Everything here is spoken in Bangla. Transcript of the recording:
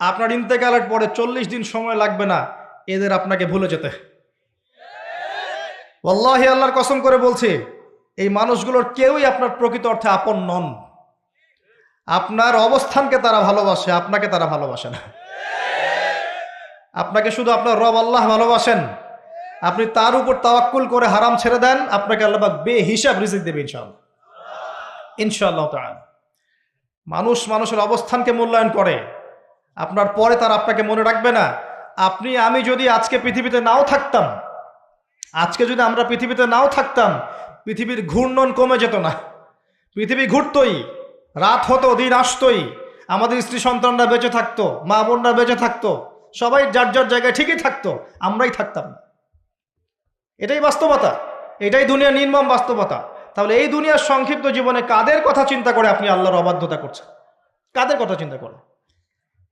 আপনার ইন্তেকালের পরে 40 দিন সময় লাগবে না এদের আপনাকে ভুলে যেতে। ওয়াল্লাহি আল্লাহর কসম করে বলছি, এই মানুষগুলোর কেউই আপনার প্রকৃত অর্থে আপন নন। আপনার অবস্থানকে তারা ভালোবাসে, আপনাকে তারা ভালোবাসে না। আপনাকে শুধু আপনার রব আল্লাহ ভালোবাসেন। আপনি তার উপর তাওয়াক্কুল করে হারাম ছেড়ে দেন, আপনাকে আল্লাহ পাক বেহিসাব রিজিক দেবে ইনশাআল্লাহ, ইনশাআল্লাহ তাআলা। মানুষ মানুষের অবস্থানকে মূল্যায়ন করে, আপনার পরে তার আপনাকে মনে রাখবে না। আপনি আমি যদি আজকে পৃথিবীতে নাও থাকতাম, আজকে যদি আমরা পৃথিবীতে নাও থাকতাম, পৃথিবীর ঘূর্ণন কমে যেত না। পৃথিবী ঘুরতই, রাত হতো, দিন আসতই, আমাদের স্ত্রী সন্তানরা বেঁচে থাকতো, মা বোনরা বেঁচে থাকতো, সবাই যার যার জায়গায় ঠিকই থাকতো, আমরাই থাকতাম না। এটাই বাস্তবতা, এটাই দুনিয়ার নির্মম বাস্তবতা। তাহলে এই দুনিয়ার সংক্ষিপ্ত জীবনে কাদের কথা চিন্তা করে আপনি আল্লাহর অবাধ্যতা করছেন? কাদের কথা চিন্তা করে?